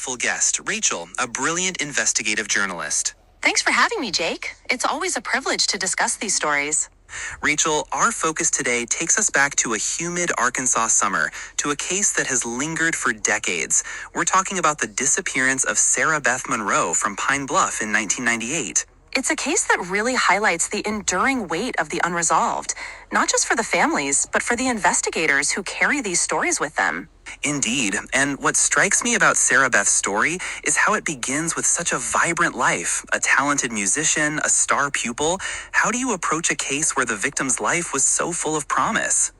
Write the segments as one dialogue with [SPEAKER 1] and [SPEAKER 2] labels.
[SPEAKER 1] Full guest, Rachel, a brilliant investigative journalist.
[SPEAKER 2] Thanks for having me, Jake. It's always a privilege to discuss these stories.
[SPEAKER 1] Rachel, our focus today takes us back to a humid Arkansas summer, to a case that has lingered for decades. We're talking about the disappearance of Sarah Beth Monroe from Pine Bluff in 1998.
[SPEAKER 2] It's a case that really highlights the enduring weight of the unresolved, not just for the families, but for the investigators who carry these stories with them.
[SPEAKER 1] Indeed, and what strikes me about Sarah Beth's story is how it begins with such a vibrant life, a talented musician, a star pupil. How do you approach a case where the victim's life was so full of promise?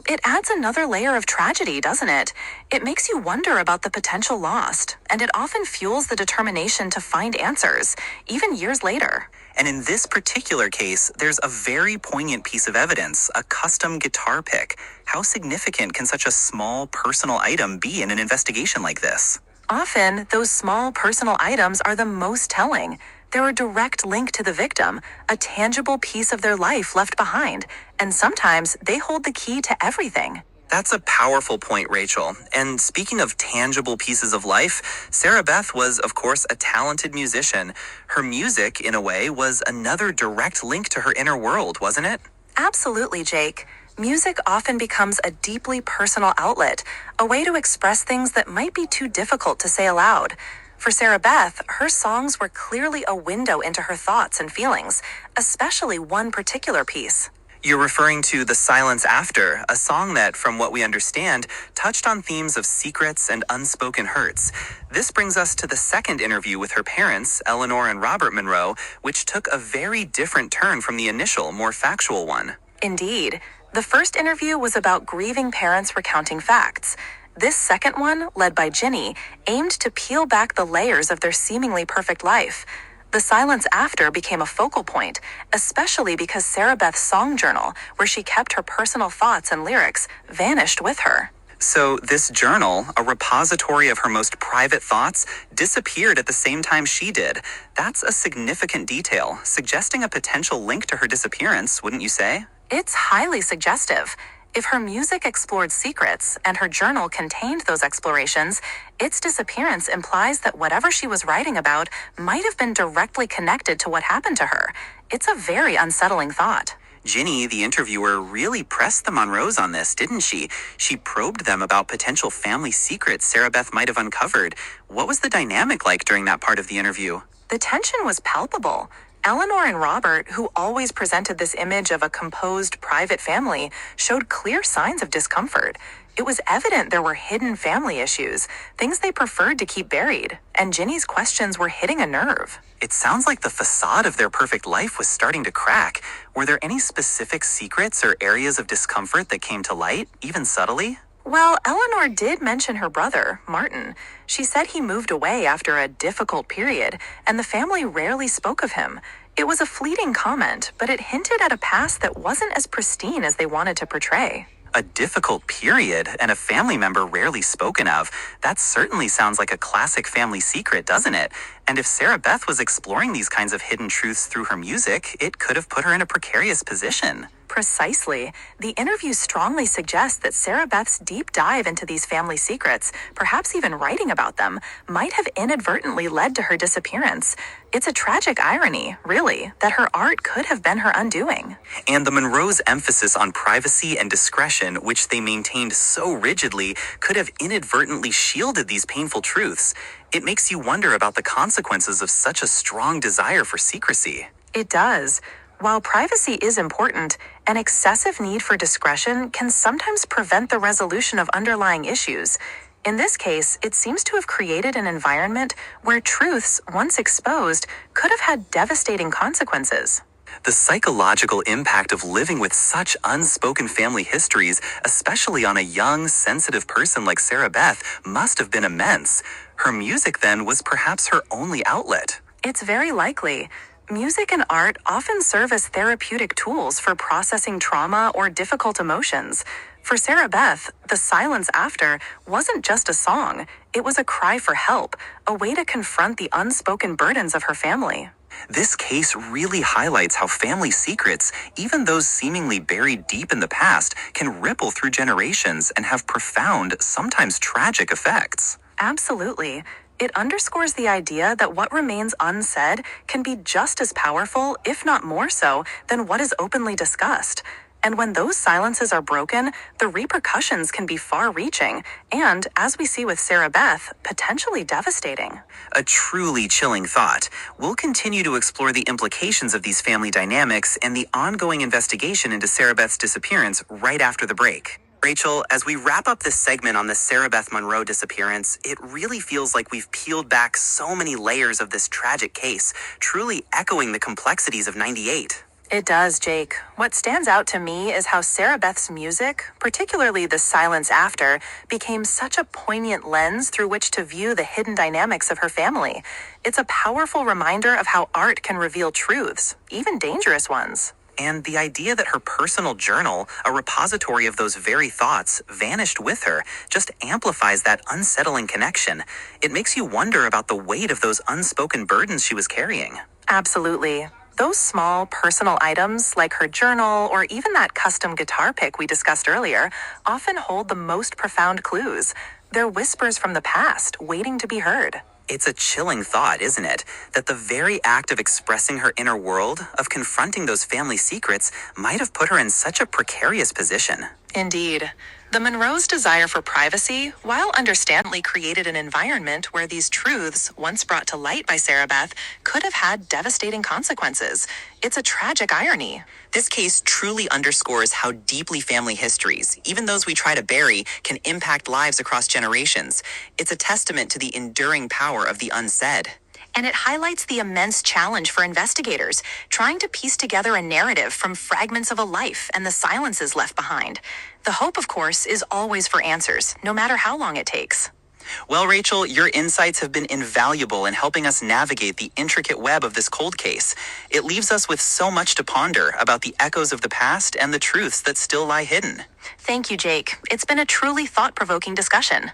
[SPEAKER 2] It adds another layer of tragedy, doesn't it? It makes you wonder about the potential lost, and it often fuels the determination to find answers, even years later.
[SPEAKER 1] And in this particular case, there's a very poignant piece of evidence, a custom guitar pick. How significant can such a small personal item be in an investigation like this?
[SPEAKER 2] Often, those small personal items are the most telling. They're a direct link to the victim, a tangible piece of their life left behind, and sometimes they hold the key to everything.
[SPEAKER 1] That's a powerful point, Rachel. And speaking of tangible pieces of life, Sarah Beth was, of course, a talented musician. Her music, in a way, was another direct link to her inner world, wasn't it?
[SPEAKER 2] Absolutely, Jake. Music often becomes a deeply personal outlet, a way to express things that might be too difficult to say aloud. For Sarah Beth, her songs were clearly a window into her thoughts and feelings, especially one particular piece.
[SPEAKER 1] You're referring to The Silence After, a song that, from what we understand, touched on themes of secrets and unspoken hurts. This brings us to the second interview with her parents, Eleanor and Robert Monroe, which took a very different turn from the initial, more factual one.
[SPEAKER 2] Indeed. The first interview was about grieving parents recounting facts. This second one, led by Ginny, aimed to peel back the layers of their seemingly perfect life. The Silence After became a focal point, especially because Sarah Beth's song journal, where she kept her personal thoughts and lyrics, vanished with her.
[SPEAKER 1] So this journal, a repository of her most private thoughts, disappeared at the same time she did. That's a significant detail, suggesting a potential link to her disappearance, wouldn't you say?
[SPEAKER 2] It's highly suggestive. If her music explored secrets and her journal contained those explorations, its disappearance implies that whatever she was writing about might have been directly connected to what happened to her. It's a very unsettling thought.
[SPEAKER 1] Ginny, the interviewer, really pressed the Monroes on this, didn't she? She probed them about potential family secrets Sarah Beth might have uncovered. What was the dynamic like during that part of the interview?
[SPEAKER 2] The tension was palpable. Eleanor and Robert, who always presented this image of a composed, private family, showed clear signs of discomfort. It was evident there were hidden family issues, things they preferred to keep buried, and Ginny's questions were hitting a nerve.
[SPEAKER 1] It sounds like the facade of their perfect life was starting to crack. Were there any specific secrets or areas of discomfort that came to light, even subtly?
[SPEAKER 2] Well, Eleanor did mention her brother, Martin. She said he moved away after a difficult period, and the family rarely spoke of him. It was a fleeting comment, but it hinted at a past that wasn't as pristine as they wanted to portray.
[SPEAKER 1] A difficult period and a family member rarely spoken of. That certainly sounds like a classic family secret, doesn't it? And if Sarah Beth was exploring these kinds of hidden truths through her music, it could have put her in a precarious position.
[SPEAKER 2] Precisely. The interview strongly suggests that Sarah Beth's deep dive into these family secrets, perhaps even writing about them, might have inadvertently led to her disappearance. It's a tragic irony, really, that her art could have been her undoing.
[SPEAKER 1] And the Monroes' emphasis on privacy and discretion, which they maintained so rigidly, could have inadvertently shielded these painful truths. It makes you wonder about the consequences of such a strong desire for secrecy.
[SPEAKER 2] It does. While privacy is important, an excessive need for discretion can sometimes prevent the resolution of underlying issues. In this case, it seems to have created an environment where truths, once exposed, could have had devastating consequences.
[SPEAKER 1] The psychological impact of living with such unspoken family histories, especially on a young, sensitive person like Sarah Beth, must have been immense. Her music, then, was perhaps her only outlet.
[SPEAKER 2] It's very likely. Music and art often serve as therapeutic tools for processing trauma or difficult emotions. For Sarah Beth, The Silence After wasn't just a song. It was a cry for help, a way to confront the unspoken burdens of her family.
[SPEAKER 1] This case really highlights how family secrets, even those seemingly buried deep in the past, can ripple through generations and have profound, sometimes tragic effects.
[SPEAKER 2] Absolutely. It underscores the idea that what remains unsaid can be just as powerful, if not more so, than what is openly discussed. And when those silences are broken, the repercussions can be far-reaching and, as we see with Sarah Beth, potentially devastating.
[SPEAKER 1] A truly chilling thought. We'll continue to explore the implications of these family dynamics and the ongoing investigation into Sarah Beth's disappearance right after the break. Rachel, as we wrap up this segment on the Sarah Beth Monroe disappearance, it really feels like we've peeled back so many layers of this tragic case, truly echoing the complexities of '98.
[SPEAKER 2] It does, Jake. What stands out to me is how Sarah Beth's music, particularly the silence after, became such a poignant lens through which to view the hidden dynamics of her family. It's a powerful reminder of how art can reveal truths, even dangerous ones.
[SPEAKER 1] And the idea that her personal journal, a repository of those very thoughts, vanished with her just amplifies that unsettling connection. It makes you wonder about the weight of those unspoken burdens she was carrying.
[SPEAKER 2] Absolutely. Those small, personal items, like her journal or even that custom guitar pick we discussed earlier, often hold the most profound clues. They're whispers from the past, waiting to be heard.
[SPEAKER 1] It's a chilling thought, isn't it? That the very act of expressing her inner world, of confronting those family secrets, might have put her in such a precarious position.
[SPEAKER 2] Indeed. The Monroes' desire for privacy, while understandably created an environment where these truths, once brought to light by Sarah Beth, could have had devastating consequences. It's a tragic irony.
[SPEAKER 1] This case truly underscores how deeply family histories, even those we try to bury, can impact lives across generations. It's a testament to the enduring power of the unsaid.
[SPEAKER 2] And it highlights the immense challenge for investigators, trying to piece together a narrative from fragments of a life and the silences left behind. The hope, of course, is always for answers, no matter how long it takes.
[SPEAKER 1] Well, Rachel, your insights have been invaluable in helping us navigate the intricate web of this cold case. It leaves us with so much to ponder about the echoes of the past and the truths that still lie hidden.
[SPEAKER 2] Thank you, Jake. It's been a truly thought-provoking discussion.